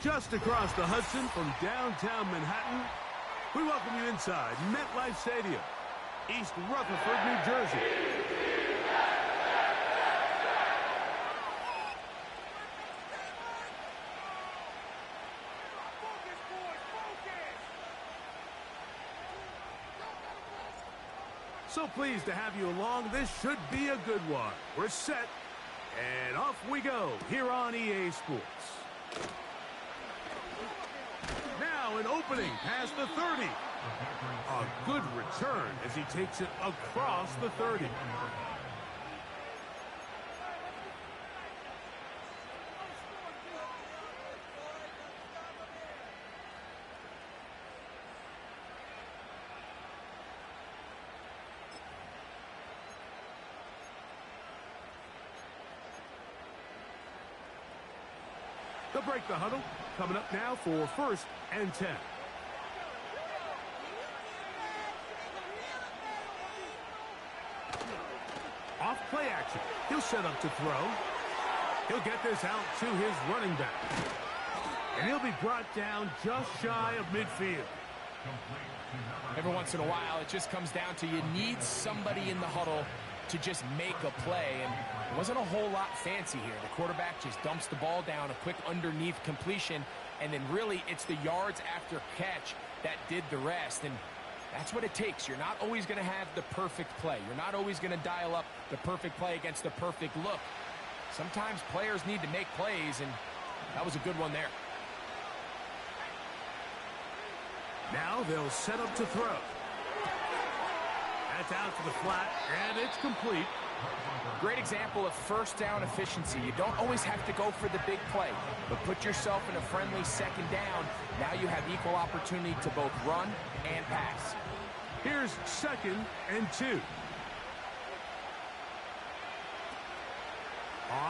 Just across the Hudson from downtown Manhattan, we welcome you inside MetLife Stadium, East Rutherford, New Jersey. So pleased to have you along. This should be a good one. We're set, and off we go here on EA Sports. Now an opening past the 30. A good return as he takes it across the 30. They'll break the huddle. Coming up now for 1st and 10. Off play action. He'll set up to throw. He'll get this out to his running back. And he'll be brought down just shy of midfield. Every once in a while, it just comes down to you need somebody in the huddle to just make a play, and it wasn't a whole lot fancy here. The quarterback just dumps the ball down, a quick underneath completion, and then really it's the yards after catch that did the rest, and that's what it takes. You're not always going to have the perfect play. You're not always going to dial up the perfect play against the perfect look. Sometimes players need to make plays, and that was a good one there. Now they'll set up to throw. That's out to the flat, and it's complete. Great example of first down efficiency. You don't always have to go for the big play, but put yourself in a friendly second down. Now you have equal opportunity to both run and pass. Here's 2nd and 2.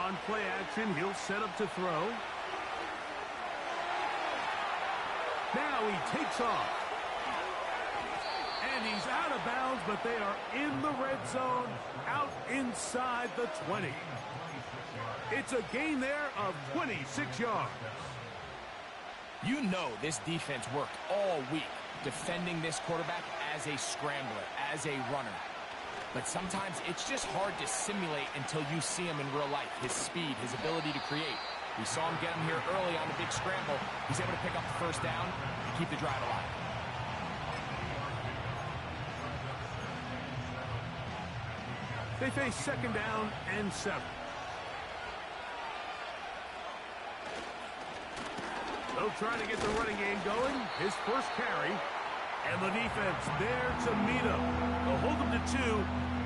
On play action, he'll set up to throw. Now he takes off. And he's out of bounds, but they are in the red zone, out inside the 20. It's a gain there of 26 yards. You know this defense worked all week defending this quarterback as a scrambler, as a runner. But sometimes it's just hard to simulate until you see him in real life. His speed, his ability to create. We saw him get him here early on the big scramble. He's able to pick up the first down and keep the drive alive. They face 2nd down and 7. They'll try to get the running game going. His first carry. And the defense there to meet him. They'll hold him to 2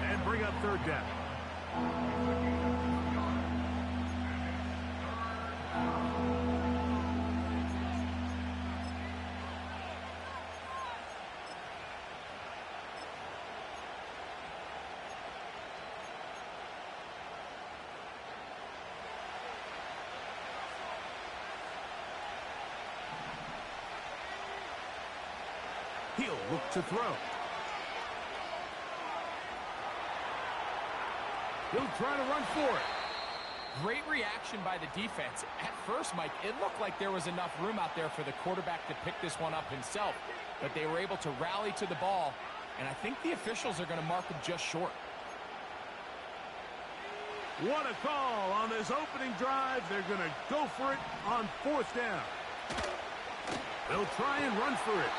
and bring up 3rd down. He'll look to throw. He'll try to run for it. Great reaction by the defense. At first, Mike, it looked like there was enough room out there for the quarterback to pick this one up himself. But they were able to rally to the ball, and I think the officials are going to mark him just short. What a call on this opening drive. They're going to go for it on 4th down. They'll try and run for it.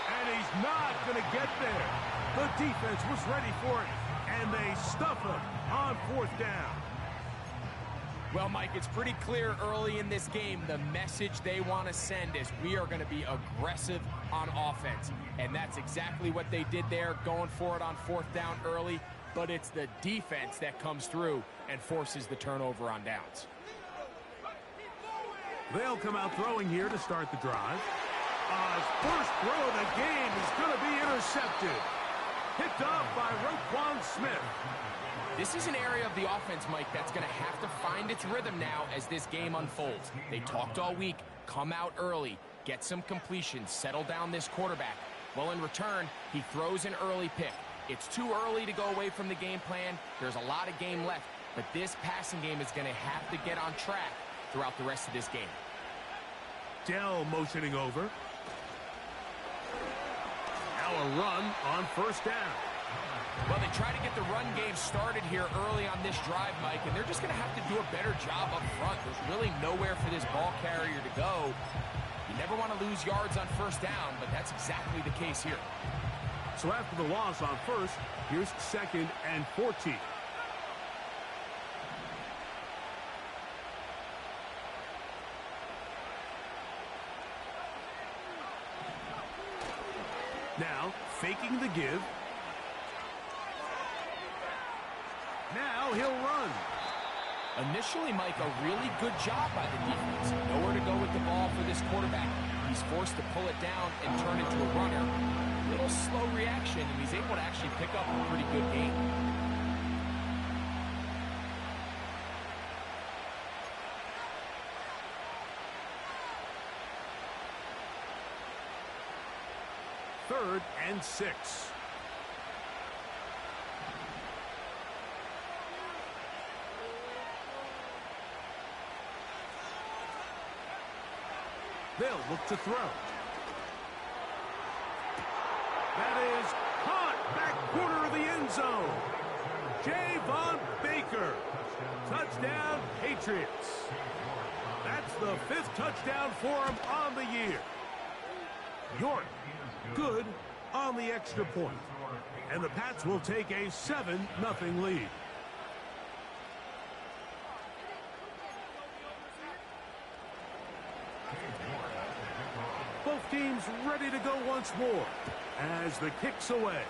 And he's not going to get there. The defense was ready for it, and they stuff him on 4th down. Well, Mike, it's pretty clear early in this game the message they want to send is we are going to be aggressive on offense. And that's exactly what they did there, going for it on 4th down early. But it's the defense that comes through and forces the turnover on downs. They'll come out throwing here to start the drive. His first throw of the game is going to be intercepted. Picked off by Roquan Smith. This is an area of the offense, Mike, that's going to have to find its rhythm now as this game unfolds. They talked all week, come out early, get some completions, settle down this quarterback. Well, in return, he throws an early pick. It's too early to go away from the game plan. There's a lot of game left, but this passing game is going to have to get on track throughout the rest of this game. Dell motioning over. Now a run on first down. Well, they try to get the run game started here early on this drive, Mike, and they're just going to have to do a better job up front. There's really nowhere for this ball carrier to go. You never want to lose yards on first down, but that's exactly the case here. So after the loss on first, here's 2nd and 14. Now, faking the give. Now he'll run. Initially, Mike, a really good job by the defense. Nowhere to go with the ball for this quarterback. He's forced to pull it down and turn into a runner. A little slow reaction, and he's able to actually pick up a pretty good gain. Third and 6. They'll look to throw. That is caught back corner of the end zone. Javon Baker. Touchdown, Patriots. That's the 5th touchdown for him on the year. York, good on the extra point. And the Pats will take a 7-0 lead. Both teams ready to go once more as the kick's away.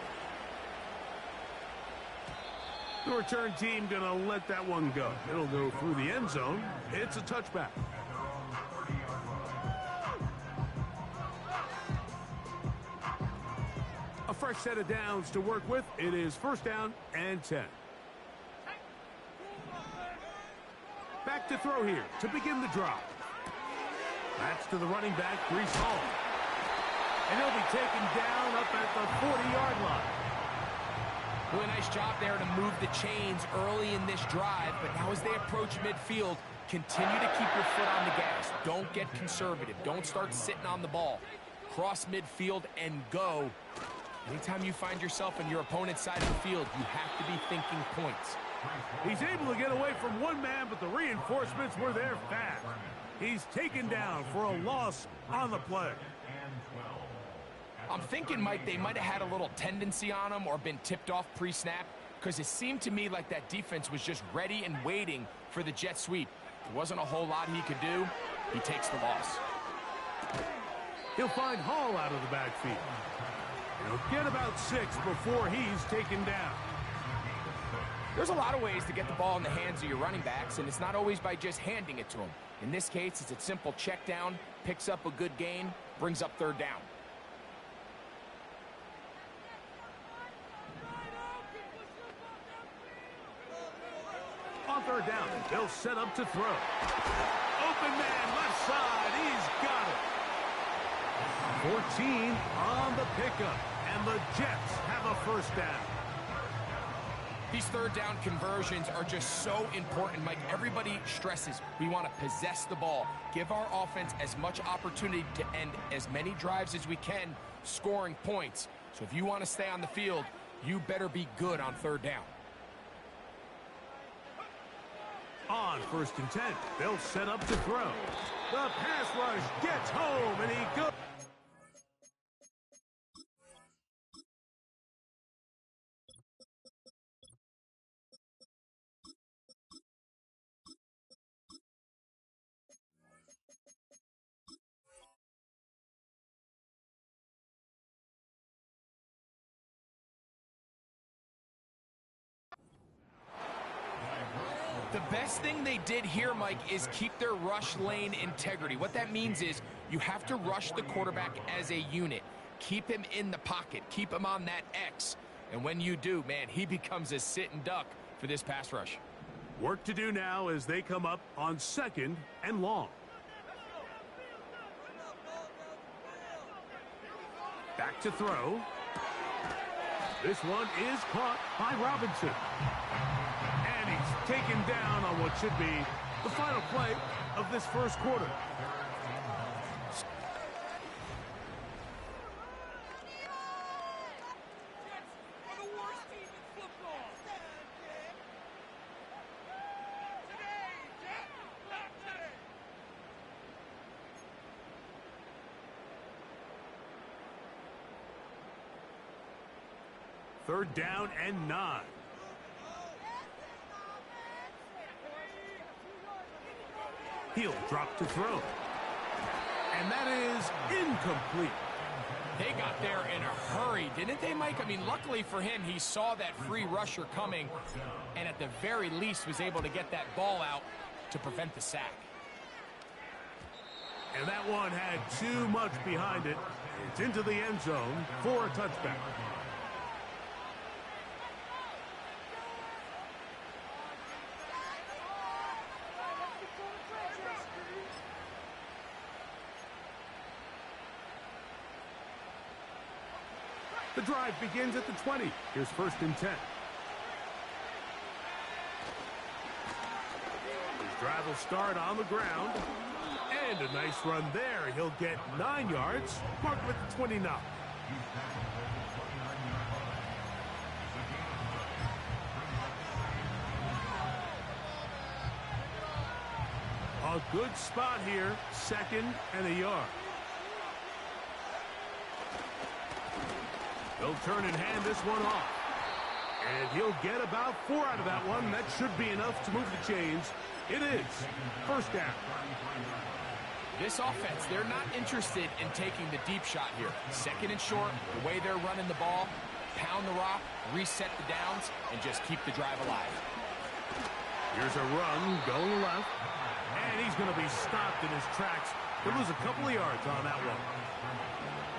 The return team going to let that one go. It'll go through the end zone. It's a touchback. A fresh set of downs to work with. It is 1st down and 10. Back to throw here to begin the drive. That's to the running back, Breece Hall. And he'll be taken down up at the 40-yard line. Really nice job there to move the chains early in this drive, but now as they approach midfield, continue to keep your foot on the gas. Don't get conservative. Don't start sitting on the ball. Cross midfield and go. Anytime you find yourself on your opponent's side of the field, you have to be thinking points. He's able to get away from one man, but the reinforcements were there fast. He's taken down for a loss on the play. I'm thinking, Mike, they might have had a little tendency on him or been tipped off pre-snap, because it seemed to me like that defense was just ready and waiting for the jet sweep. There wasn't a whole lot he could do. He takes the loss. He'll find Hall out of the backfield. He'll get about 6 before he's taken down. There's a lot of ways to get the ball in the hands of your running backs, and it's not always by just handing it to them. In this case, it's a simple check down, picks up a good gain, brings up 3rd down. On 3rd down, they'll set up to throw. Open man, left side, he's got it. 14 on the pickup, and the Jets have a 1st down. These 3rd down conversions are just so important, Mike. Everybody stresses we want to possess the ball, give our offense as much opportunity to end as many drives as we can, scoring points. So if you want to stay on the field, you better be good on 3rd down. On 1st and 10, they'll set up to throw. The pass rush gets home, and he goes. The best thing they did here, Mike, is keep their rush lane integrity. What that means is you have to rush the quarterback as a unit. Keep him in the pocket. Keep him on that X. And when you do, man, he becomes a sit and duck for this pass rush. Work to do now as they come up on 2nd and long. Back to throw. This one is caught by Robinson. And he's taken down on what should be the final play of this 1st quarter. Third down and 9. He'll drop to throw. And that is incomplete. They got there in a hurry, didn't they, Mike? I mean, luckily for him, he saw that free rusher coming and at the very least was able to get that ball out to prevent the sack. And that one had too much behind it. It's into the end zone for a touchback. The drive begins at the 20. Here's 1st and 10. His drive will start on the ground. And a nice run there. He'll get 9 yards. Mark him at the 29. A good spot here. 2nd and a yard. He'll turn and hand this one off. And he'll get about 4 out of that one. That should be enough to move the chains. It is 1st down. This offense, they're not interested in taking the deep shot here. 2nd and short, the way they're running the ball, pound the rock, reset the downs, and just keep the drive alive. Here's a run going left. And he's going to be stopped in his tracks. He'll lose a couple of yards on that one.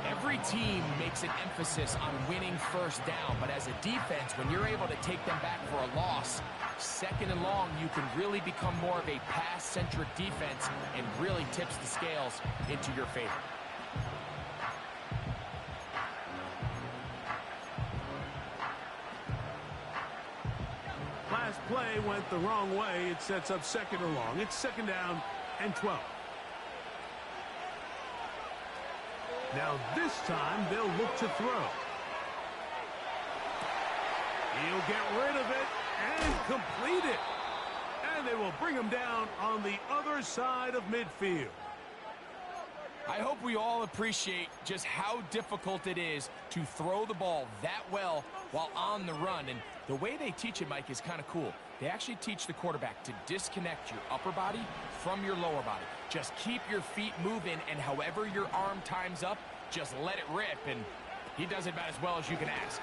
Every team makes an emphasis on winning 1st down, but as a defense, when you're able to take them back for a loss, 2nd and long, you can really become more of a pass-centric defense and really tips the scales into your favor. Last play went the wrong way. It sets up 2nd and long. It's 2nd down and 12. Now this time they'll look to throw. He'll get rid of it and complete it. And they will bring him down on the other side of midfield. I hope we all appreciate just how difficult it is to throw the ball that well while on the run. And the way they teach it, Mike, is kind of cool. They actually teach the quarterback to disconnect your upper body from your lower body. Just keep your feet moving, and however your arm times up, just let it rip. And he does it about as well as you can ask.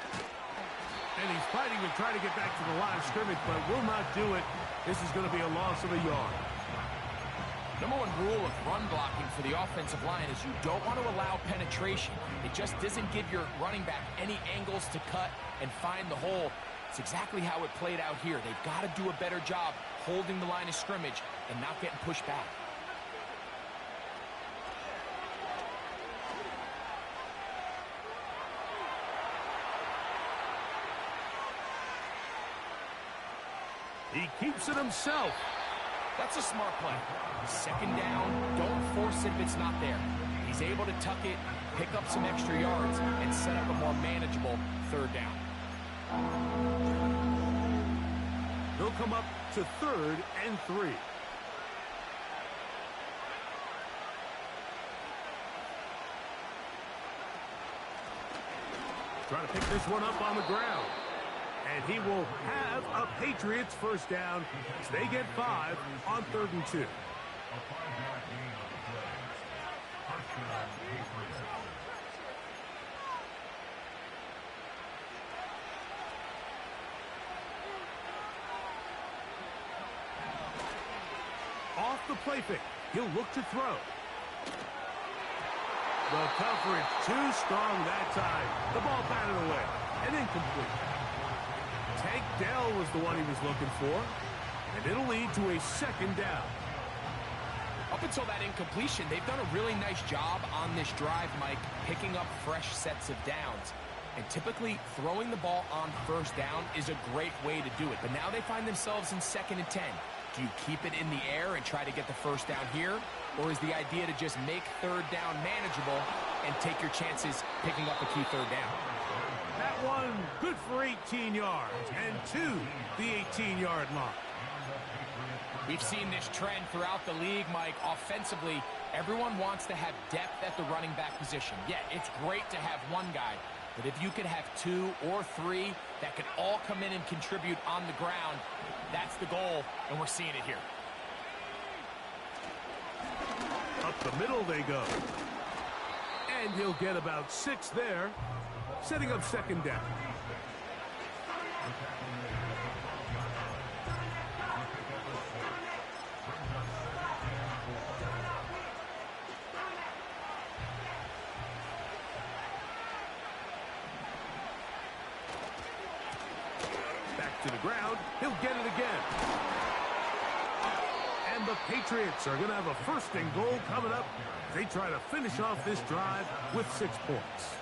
And he's fighting to try to get back to the line of scrimmage, but will not do it. This is going to be a loss of a yard. Number one rule of run blocking for the offensive line is you don't want to allow penetration. It just doesn't give your running back any angles to cut and find the hole. It's exactly how it played out here. They've got to do a better job holding the line of scrimmage and not getting pushed back. He keeps it himself. That's a smart play. 2nd down, don't force it if it's not there. He's able to tuck it, pick up some extra yards, and set up a more manageable 3rd down. He'll come up to 3rd and 3. Trying to pick this one up on the ground. And he will have a Patriots 1st down as they get 5 on 3rd and 2. Off the play fake. He'll look to throw. The coverage too strong that time. The ball batted away and incomplete. Tank Dell was the one he was looking for, and it'll lead to a 2nd down. Up until that incompletion, they've done a really nice job on this drive, Mike, picking up fresh sets of downs. And typically, throwing the ball on 1st down is a great way to do it. But now they find themselves in 2nd and 10. Do you keep it in the air and try to get the 1st down here? Or is the idea to just make 3rd down manageable and take your chances picking up a key 3rd down? That one good for 18 yards and to the 18-yard line. We've seen this trend throughout the league, Mike. Offensively, everyone wants to have depth at the running back position. Yeah, it's great to have one guy, But if you could have 2 or 3 that could all come in and contribute on the ground, that's the goal, and we're seeing it here. Up the middle they go. And he'll get about 6 there, setting up second down. Back to the ground. He'll get it again. And the Patriots are going to have a first and goal coming up. They try to finish off this drive with 6 points.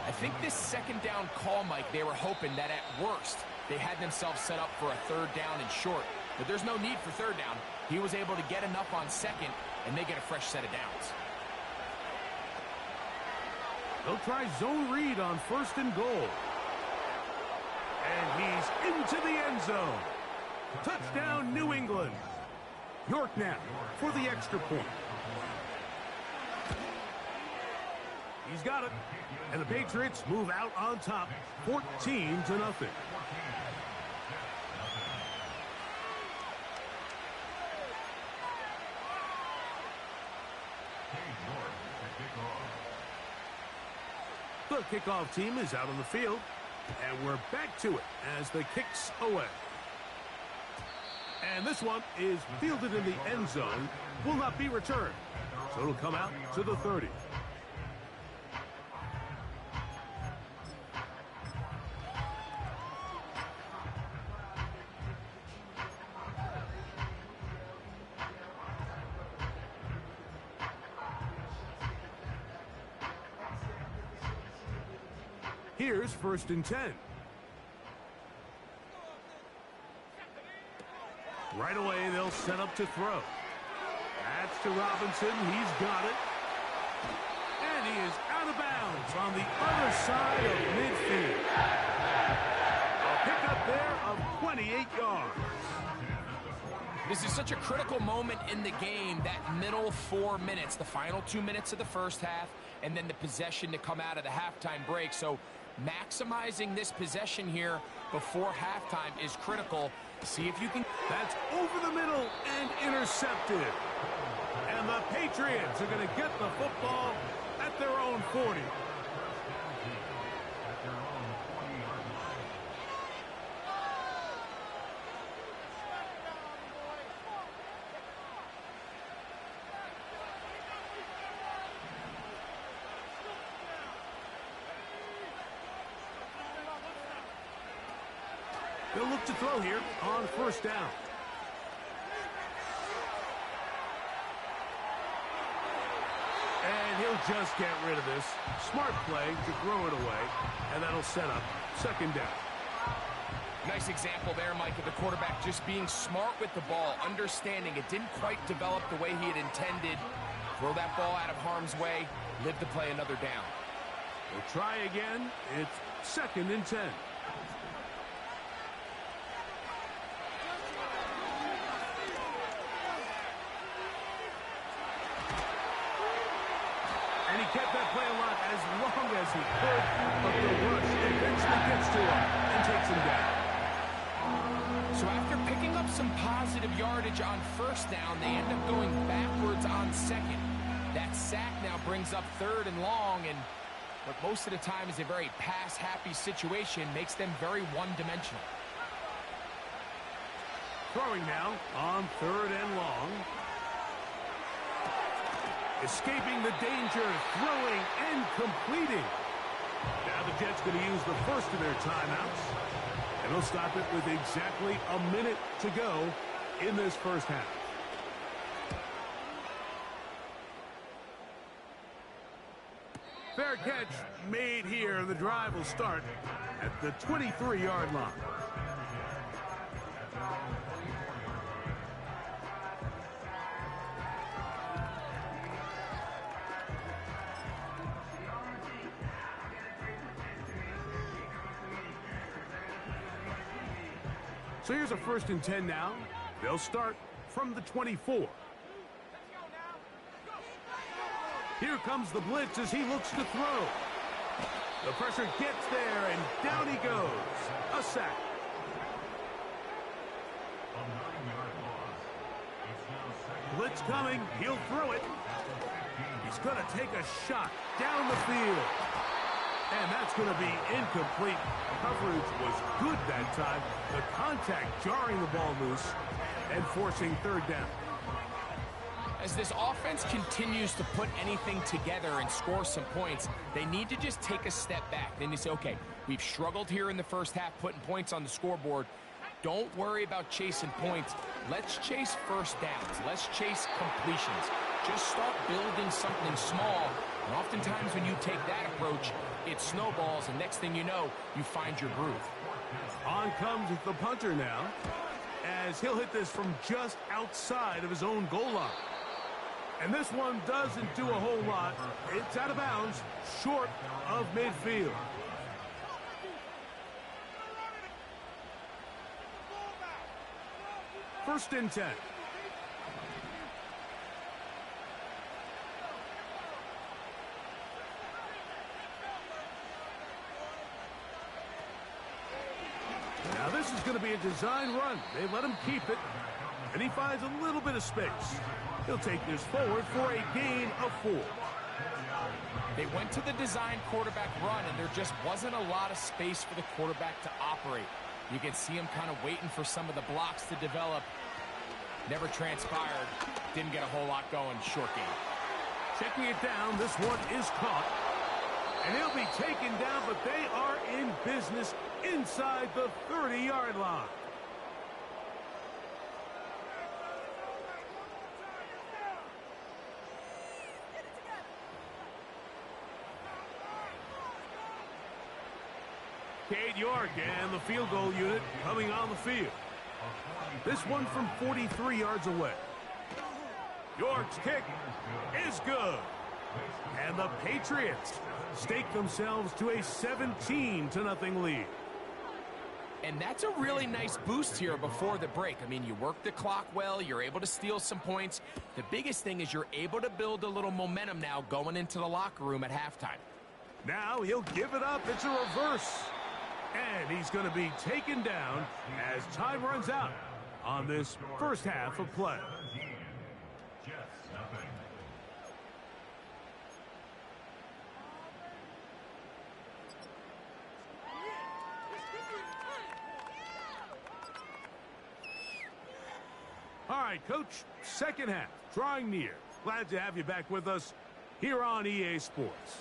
I think this second down call, Mike, they were hoping that at worst they had themselves set up for a third down and short. But there's no need for third down. He was able to get enough on second, and they get a fresh set of downs. They'll try zone read on first and goal. And he's into the end zone. Touchdown, New England. York now for the extra point. He's got it. And the Patriots move out on top, 14-0. The kickoff team is out on the field. And we're back to it as the kick's away. And this one is fielded in the end zone. Will not be returned. So it'll come out to the 30. Here's first and 10. Right away, they'll set up to throw. That's to Robinson. He's got it. And he is out of bounds on the other side of midfield. A pickup there of 28 yards. This is such a critical moment in the game, that middle 4 minutes, the final 2 minutes of the first half, and then the possession to come out of the halftime break. So maximizing this possession here before halftime is critical. See if you can. That's over the middle and intercepted. And the Patriots are going to get the football at their own 40. They'll look to throw here on first down. And he'll just get rid of this. Smart play to throw it away, and that'll set up second down. Nice example there, Mike, of the quarterback just being smart with the ball, understanding it didn't quite develop the way he had intended. Throw that ball out of harm's way, live to play another down. We'll try again. It's second and 10. And he kept that play alive as long as he could, but the rush eventually gets to him and takes him down. So after picking up some positive yardage on first down, they end up going backwards on second. That sack now brings up third and long, and what most of the time is a very pass-happy situation makes them very one-dimensional. Throwing now on third and long. Escaping the danger, throwing and completing. Now the Jets going to use the first of their timeouts. And they'll stop it with exactly a minute to go in this first half. Fair catch made here. The drive will start at the 23-yard line. So here's a first and 10 now. They'll start from the 24. Here comes the blitz as he looks to throw. pressure gets there, and down he goes. A sack. Blitz coming. He'll throw it. He's going to take a shot down the field. And that's going to be incomplete. Coverage was good that time. The contact jarring the ball loose and forcing third down. As this offense continues to put anything together and score some points, they need to just take a step back. Then you say, okay, we've struggled here in the first half putting points on the scoreboard. Don't worry about chasing points. Let's chase first downs. Let's chase completions. Just start building something small. And oftentimes when you take that approach, it snowballs, and next thing you know, you find your groove. On comes the punter now, as he'll hit this from just outside of his own goal line. And this one doesn't do a whole lot. It's out of bounds, short of midfield. First and 10. Now this is going to be a design run. They let him keep it, and he finds a little bit of space. He'll take this forward for a gain of 4. They went to the design quarterback run, and there just wasn't a lot of space for the quarterback to operate. You can see him kind of waiting for some of the blocks to develop. Never transpired. Didn't get a whole lot going. Short game. Checking it down. This one is caught. And he'll be taken down, but they are in business inside the 30-yard line. Cade York and the field goal unit coming on the field. This one from 43 yards away. York's kick is good. And the Patriots stake themselves to a 17-0 lead. And that's a really nice boost here before the break. I mean, you work the clock well. You're able to steal some points. The biggest thing is you're able to build a little momentum now going into the locker room at halftime. Now he'll give it up. It's a reverse. And he's going to be taken down as time runs out on this first half of play. All right, Coach, second half, drawing near. Glad to have you back with us here on EA Sports.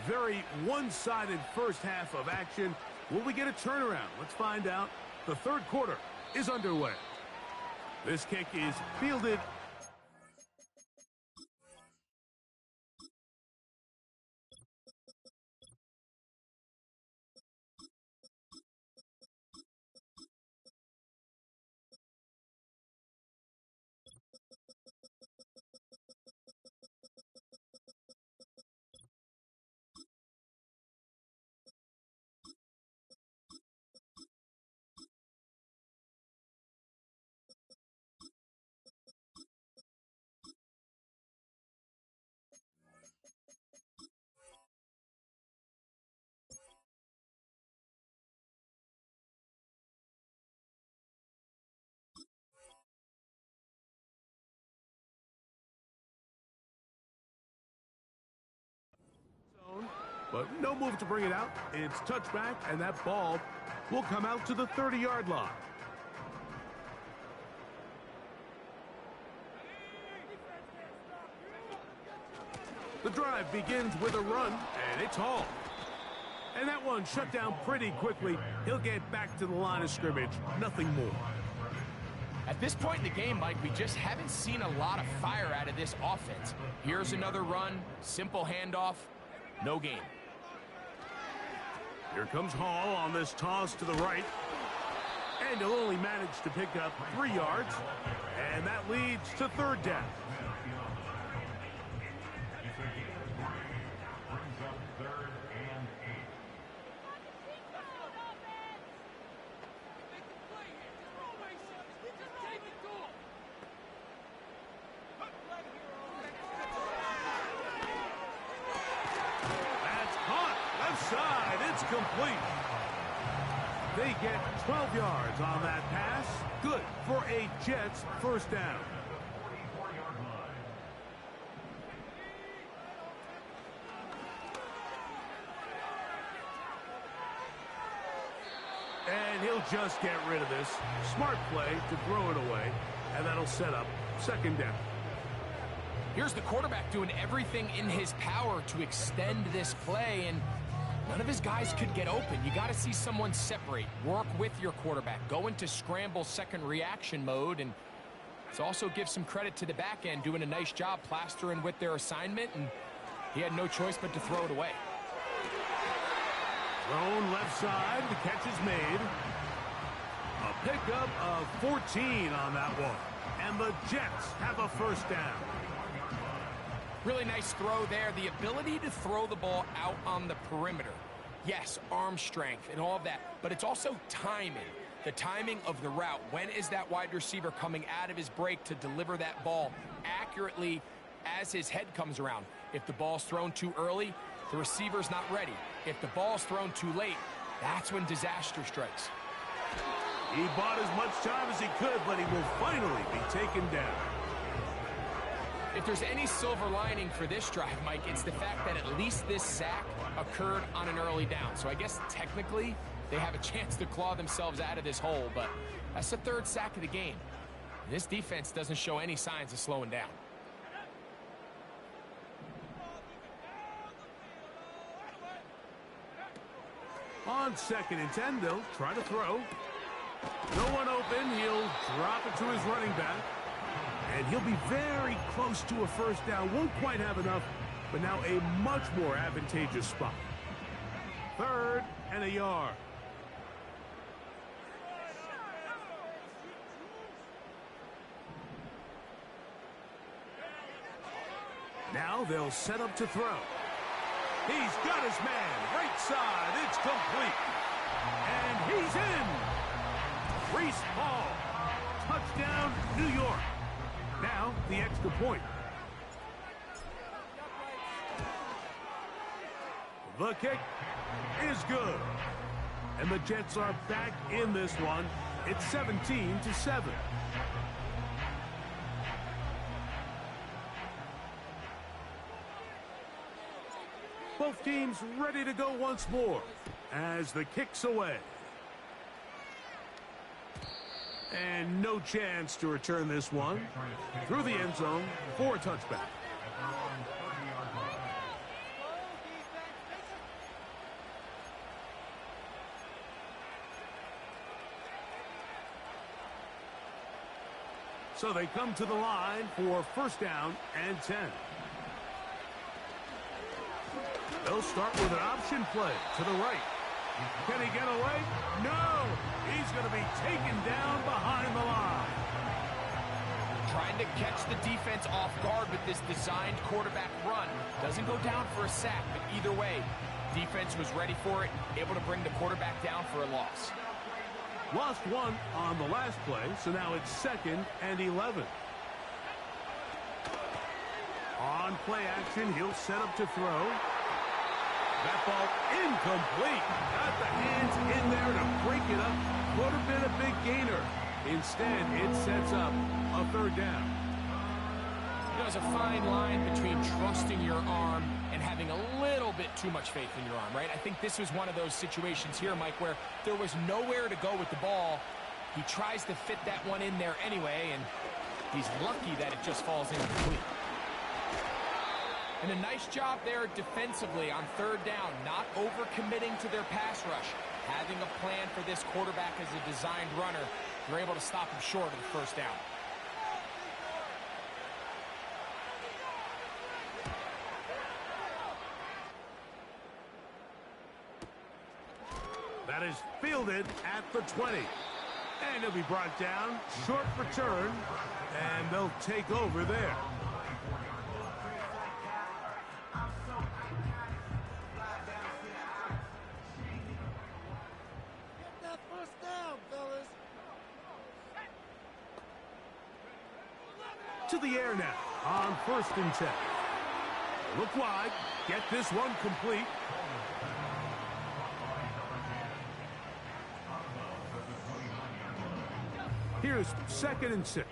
Very one-sided first half of action. Will we get a turnaround? Let's find out. The third quarter is underway. This kick is fielded. But no move to bring it out. It's touchback, and that ball will come out to the 30-yard line. The drive begins with a run, and it's hauled. And that one shut down pretty quickly. He'll get back to the line of scrimmage. Nothing more. At this point in the game, Mike, we just haven't seen a lot of fire out of this offense. Here's another run, simple handoff, no gain. Here comes Hall on this toss to the right. And he'll only manage to pick up 3 yards. And that leads to third down. side. It's complete. They get 12 yards on that pass. Good for a Jets first down. And he'll just get rid of this. Smart play to throw it away. And that'll set up second down. Here's the quarterback doing everything in his power to extend this play, and none of his guys could get open. You got to see someone separate, work with your quarterback, go into scramble second reaction mode, and let's also give some credit to the back end doing a nice job plastering with their assignment, and he had no choice but to throw it away. Thrown left side, the catch is made. A pickup of 14 on that one. And the Jets have a first down. Really nice throw there. The ability to throw the ball out on the perimeter. Yes, arm strength and all of that, but it's also timing. The timing of the route. When is that wide receiver coming out of his break to deliver that ball accurately as his head comes around? If the ball's thrown too early, the receiver's not ready. If the ball's thrown too late, that's when disaster strikes. He bought as much time as he could, but he will finally be taken down. If there's any silver lining for this drive, Mike, it's the fact that at least this sack occurred on an early down. So I guess technically they have a chance to claw themselves out of this hole, but that's the third sack of the game. This defense doesn't show any signs of slowing down. On 2nd and 10, they'll try to throw. No one open. He'll drop it to his running back. And he'll be very close to a first down. Won't quite have enough, but now a much more advantageous spot. 3rd and a yard. Now they'll set up to throw. He's got his man. Right side. It's complete. And he's in. Breece Hall. Touchdown, New York. Now, the extra point. The kick is good. And the Jets are back in this one. It's 17-7. Both teams ready to go once more as the kick's away. And no chance to return this one through the end zone for a touchback. So they come to the line for first down and 10. They'll start with an option play to the right. Can he get away? No! He's going to be taken down behind the line. Trying to catch the defense off guard with this designed quarterback run. Doesn't go down for a sack, but either way, defense was ready for it, able to bring the quarterback down for a loss. Lost one on the last play, so now it's 2nd and 11. On play action, he'll set up to throw. That ball incomplete. Got the hands in there to break it up. Would have been a big gainer. Instead, it sets up a 3rd down. There's a fine line between trusting your arm and having a little bit too much faith in your arm, right? I think this was one of those situations here, Mike, where there was nowhere to go with the ball. He tries to fit that one in there anyway, and he's lucky that it just falls incomplete. And a nice job there defensively on 3rd down, not overcommitting to their pass rush. Having a plan for this quarterback as a designed runner, they're able to stop him short of the first down. That is fielded at the 20. And he'll be brought down, short return, and they'll take over there. To the air now on 1st and 10. Look wide. Get this one complete. Here's 2nd and 6.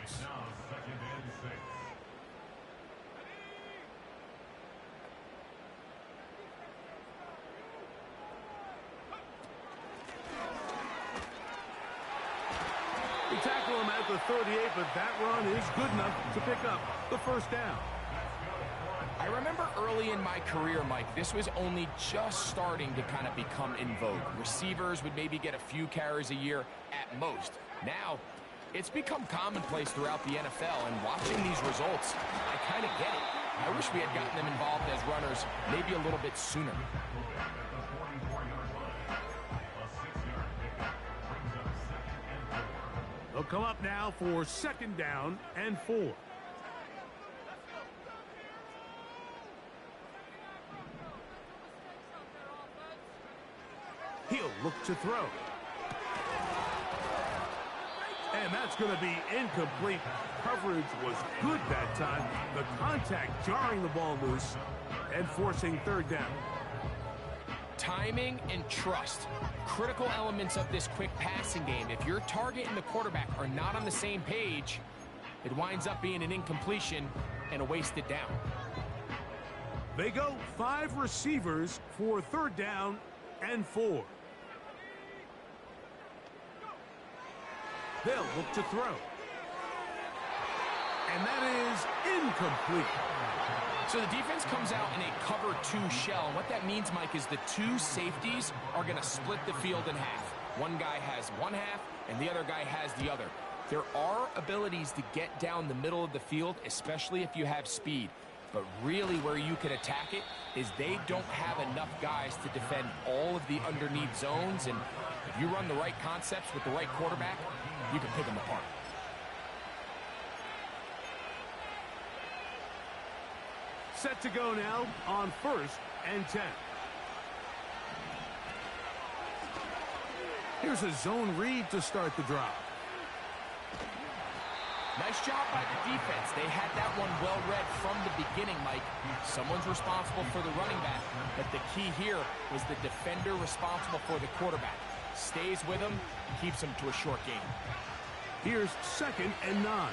They tackle him at the 38, but that run is good enough to pick up the first down. I remember early in my career, Mike, this was only just starting to kind of become in vogue. Receivers would maybe get a few carries a year at most. Now, it's become commonplace throughout the NFL, and watching these results, I kind of get it. I wish we had gotten them involved as runners maybe a little bit sooner. They'll come up now for 2nd down and 4. He'll look to throw. And that's going to be incomplete. Coverage was good that time. The contact jarring the ball loose and forcing 3rd down. Timing and trust, critical elements of this quick passing game. If your target and the quarterback are not on the same page, it winds up being an incompletion and a wasted down. They go 5 receivers for 3rd down and 4. They'll look to throw. And that is incomplete. So the defense comes out in a cover 2 shell. And what that means, Mike, is the 2 safeties are going to split the field in half. One guy has one half, and the other guy has the other. There are abilities to get down the middle of the field, especially if you have speed. But really where you can attack it is they don't have enough guys to defend all of the underneath zones. And if you run the right concepts with the right quarterback, you can pick them apart. Set to go now on 1st and 10. Here's a zone read to start the drive. Nice job by the defense. They had that one well read from the beginning, Mike. Someone's responsible for the running back, but the key here was the defender responsible for the quarterback. Stays with him, keeps him to a short game. Here's 2nd and 9.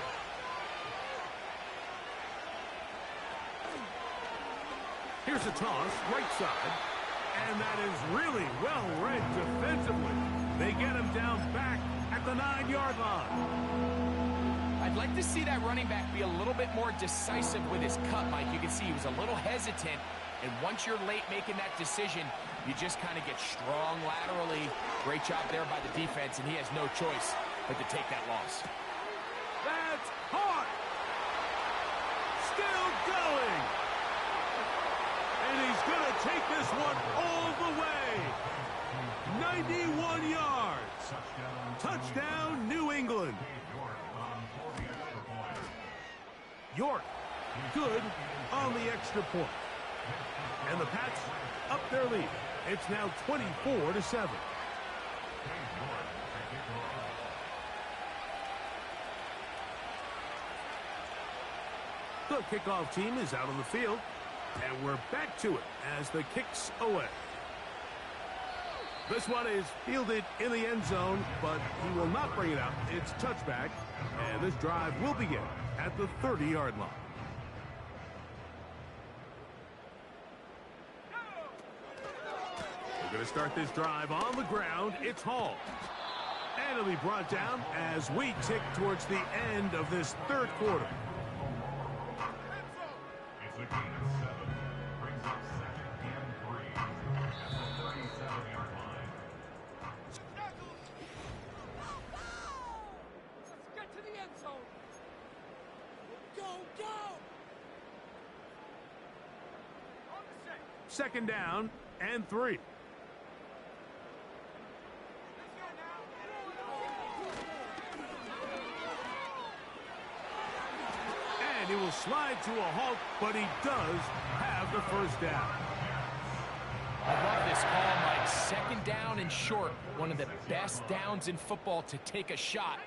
Here's a toss, right side, and that is really well read defensively. They get him down back at the 9-yard line. I'd like to see that running back be a little bit more decisive with his cut, Mike. You can see he was a little hesitant, and once you're late making that decision, you just kind of get strong laterally. Great job there by the defense, and he has no choice but to take that loss. That's hot! Still going! And he's going to take this one all the way. 91 yards. Touchdown, New England. York, good on the extra point. And the Pats up their lead. It's now 24-7. The kickoff team is out on the field, and we're back to it as the kick's away. This one is fielded in the end zone, but he will not bring it out. It's touchback, and this drive will begin at the 30-yard line. We're going to start this drive on the ground. It's Hall. And it'll be brought down as we tick towards the end of this 3rd quarter. It's a gain of 7. Brings up 2nd and 3 at the 37-yard line. Let's get to the end zone. Go, go! 2nd down and 3. And he will slide to a halt, but he does have the first down. I love this call, Mike. 2nd down and short. One of the best downs in football to take a shot.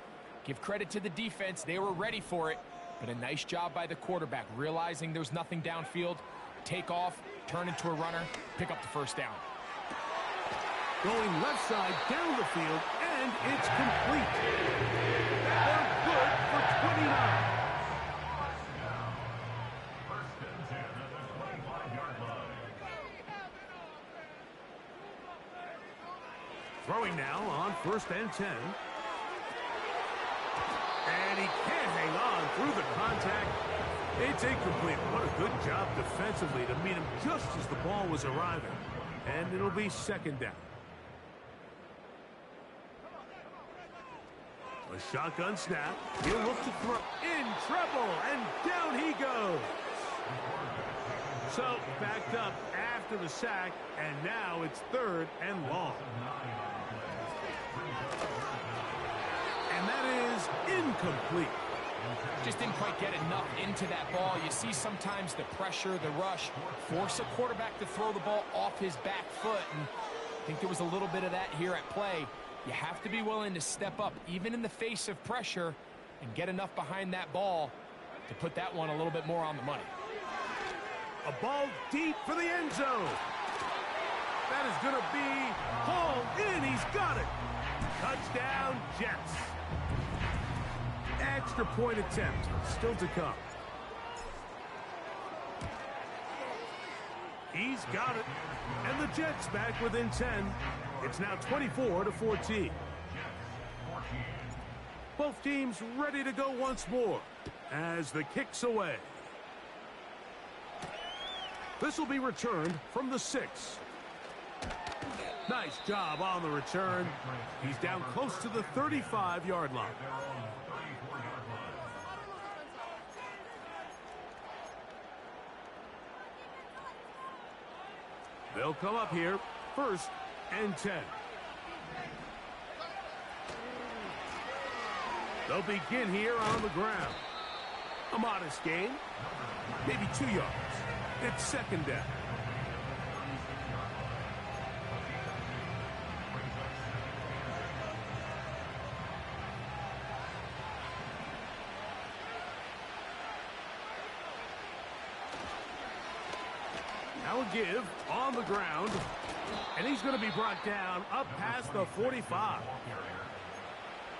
Give credit to the defense. They were ready for it. But a nice job by the quarterback, realizing there's nothing downfield. Take off, turn into a runner, pick up the first down. Going left side down the field, And it's complete. They're good for 29. First and 10 at the 25-yard line. Throwing now on 1st and 10. And he can't hang on through the contact. It's incomplete. What a good job defensively to meet him just as the ball was arriving. And it'll be 2nd down. A shotgun snap. He'll look to throw. In trouble. And down he goes. So backed up after the sack. And now it's 3rd and long. And that is incomplete. Just didn't quite get enough into that ball. You see sometimes the pressure, the rush, force a quarterback to throw the ball off his back foot. And I think there was a little bit of that here at play. You have to be willing to step up, even in the face of pressure, and get enough behind that ball to put that one a little bit more on the money. A ball deep for the end zone. That is going to be hauled in. He's got it. Touchdown, Jets. Extra point attempt still to come. He's got it. And the Jets back within 10. It's now 24-14. Both teams ready to go once more as the kick's away. This will be returned from the 6. Nice job on the return. He's down close to the 35-yard line. They'll come up here, 1st and 10. They'll begin here on the ground. A modest gain, maybe 2 yards. It's 2nd down. Now a give on the ground, and he's going to be brought down up past the 45.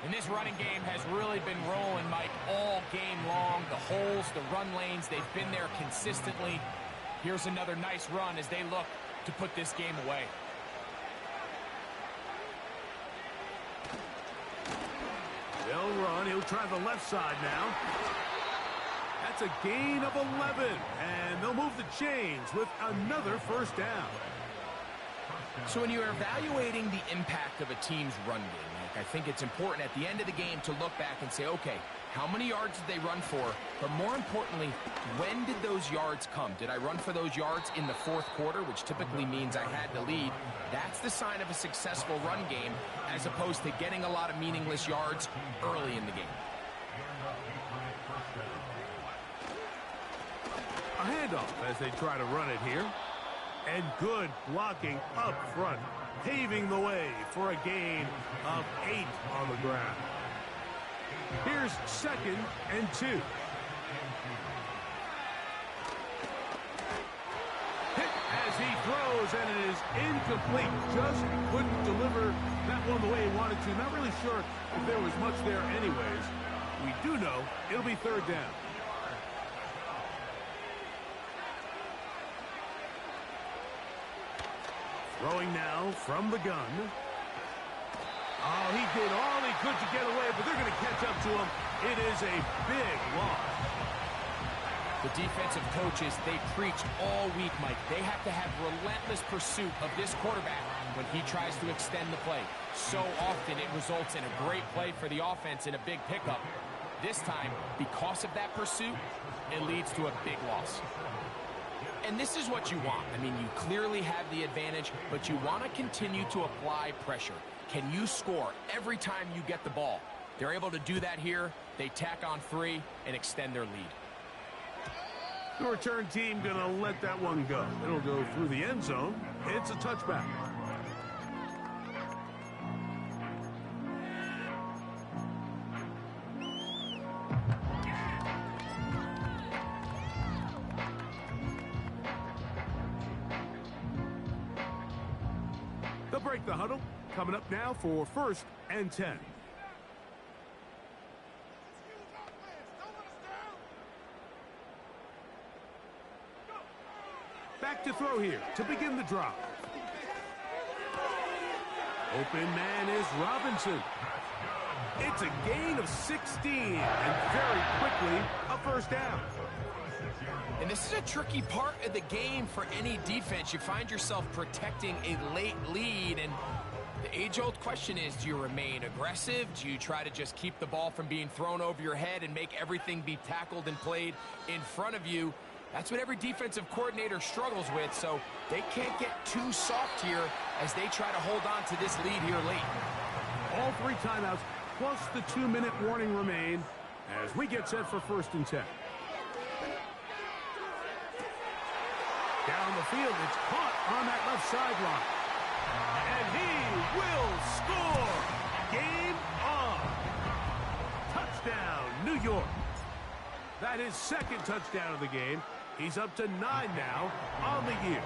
And this running game has really been rolling, Mike, all game long. The holes, the run lanes, they've been there consistently. Here's another nice run as they look to put this game away. They'll run. He'll try the left side now. That's a gain of 11. And they'll move the chains with another 1st down. So when you're evaluating the impact of a team's run game, Mike, I think it's important at the end of the game to look back and say, okay, how many yards did they run for? But more importantly, when did those yards come? Did I run for those yards in the 4th quarter, which typically means I had the lead? That's the sign of a successful run game, as opposed to getting a lot of meaningless yards early in the game. A handoff as they try to run it here. And good blocking up front, paving the way for a gain of 8 on the ground. Here's 2nd and 2. Hit as he throws, and it is incomplete. Just couldn't deliver that one the way he wanted to. Not really sure if there was much there anyways. We do know it'll be 3rd down. Throwing now from the gun. Oh, he did all he could to get away, but they're going to catch up to him. It is a big loss. The defensive coaches, they preach all week, Mike. They have to have relentless pursuit of this quarterback when he tries to extend the play. So often it results in a great play for the offense and a big pickup. This time, because of that pursuit, it leads to a big loss. And this is what you want. I mean, you clearly have the advantage, but you want to continue to apply pressure. Can you score every time you get the ball? They're able to do that here. They tack on 3 and extend their lead. The return team going to let that one go. It'll go through the end zone. It's a touchback. They'll break the huddle. Coming up now for 1st and 10. Back to throw here to begin the drive. Open man is Robinson. It's a gain of 16, and very quickly, a 1st down. And this is a tricky part of the game for any defense. You find yourself protecting a late lead, and the age-old question is, do you remain aggressive? Do you try to just keep the ball from being thrown over your head and make everything be tackled and played in front of you? That's what every defensive coordinator struggles with, so they can't get too soft here as they try to hold on to this lead here late. All 3 timeouts plus the 2-minute warning remain as we get set for 1st and 10. Down the field, it's caught on that left sideline. And he will score! Game on! Touchdown, New York. That is 2nd touchdown of the game. He's up to 9 now on the year.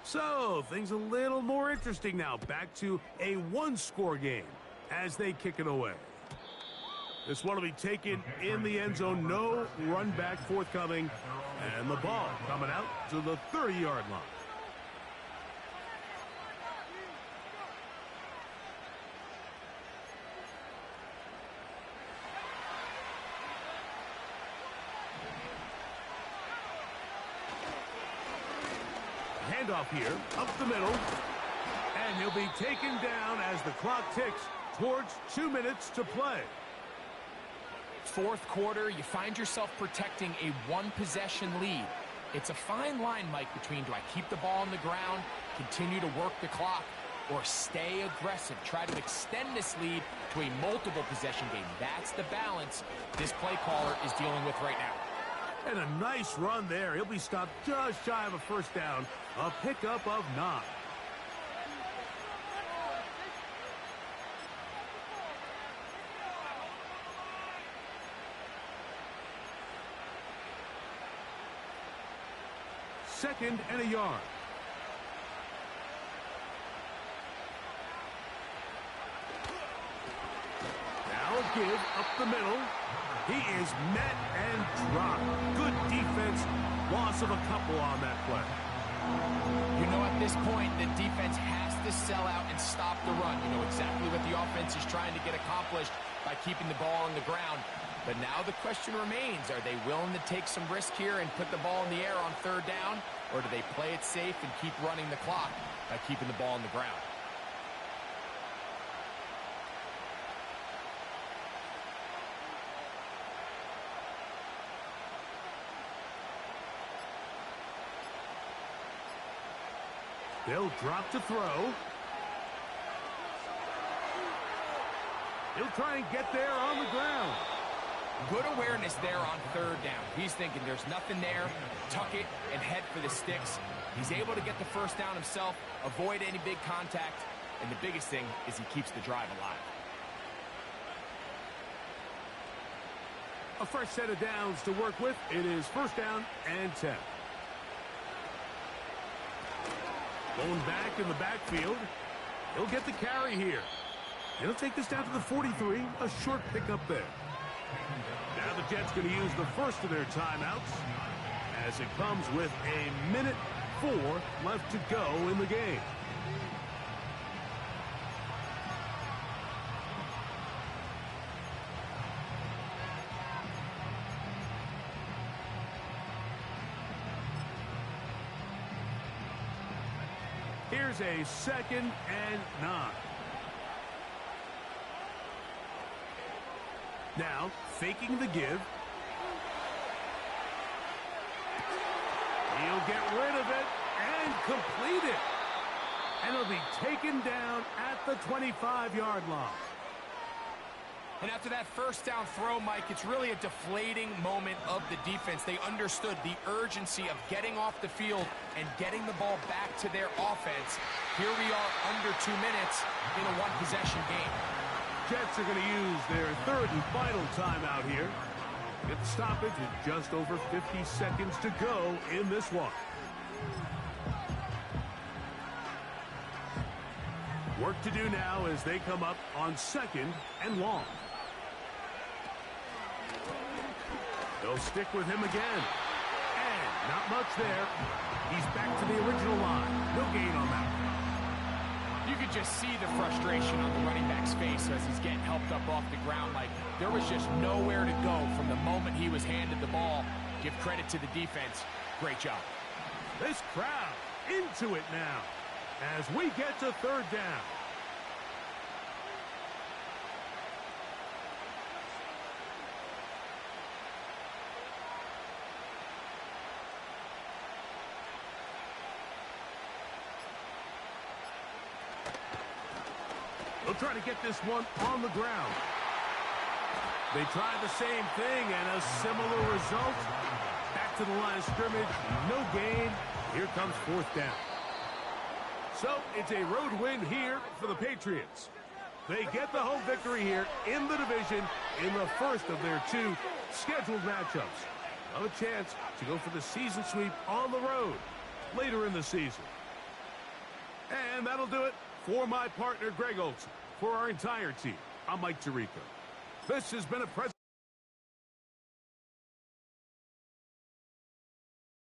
So, things a little more interesting now. Back to a 1-score game as they kick it away. This one will be taken in the end zone. No run back forthcoming. And the ball coming out to the 30-yard line. Handoff here, up the middle, and he'll be taken down as the clock ticks towards 2 minutes to play. 4th quarter, you find yourself protecting a 1-possession lead. It's a fine line, Mike, between do I keep the ball on the ground, continue to work the clock, or stay aggressive, try to extend this lead to a multiple possession game. That's the balance this play caller is dealing with right now. And a nice run there. He'll be stopped just shy of a 1st down. A pickup of 9. Second and a yard. Now a give up the middle. He is met and dropped. Good defense. Loss of a couple on that play. You know, at this point, the defense has to sell out and stop the run. You know exactly what the offense is trying to get accomplished by keeping the ball on the ground. But now the question remains, are they willing to take some risk here and put the ball in the air on 3rd down? Or do they play it safe and keep running the clock by keeping the ball on the ground? They'll drop to throw. He'll try and get there on the ground. Good awareness there on 3rd down. He's thinking there's nothing there, tuck it, and head for the sticks. He's able to get the 1st down himself, avoid any big contact, and the biggest thing is he keeps the drive alive. A fresh set of downs to work with. It is 1st down and 10. Going back in the backfield. He'll get the carry here. He'll take this down to the 43. A short pickup there. Now the Jets going to use the first of their timeouts as it comes with 1:04 left to go in the game. Here's a 2nd and 9. Now, faking the give. He'll get rid of it and complete it. And it'll be taken down at the 25-yard line. And after that 1st down throw, Mike, it's really a deflating moment of the defense. They understood the urgency of getting off the field and getting the ball back to their offense. Here we are under 2 minutes in a 1-possession game. Jets are going to use their third and final timeout here. Get the stoppage with just over 50 seconds to go in this one. Work to do now as they come up on second and long. They'll stick with him again. And not much there. He's back to the original line. No gain on that. You could just see the frustration on the running back's face as he's getting helped up off the ground. Like there was just nowhere to go from the moment he was handed the ball. Give credit to the defense. Great job. This crowd into it now as we get to third down. They'll try to get this one on the ground. They try the same thing and a similar result. Back to the line of scrimmage. No gain. Here comes fourth down. So it's a road win here for the Patriots. They get the home victory here in the division in the first of their two scheduled matchups. Have a chance to go for the season sweep on the road later in the season. And that'll do it for my partner, Greg Olsen. For our entire team, I'm Mike Tirico. This has been a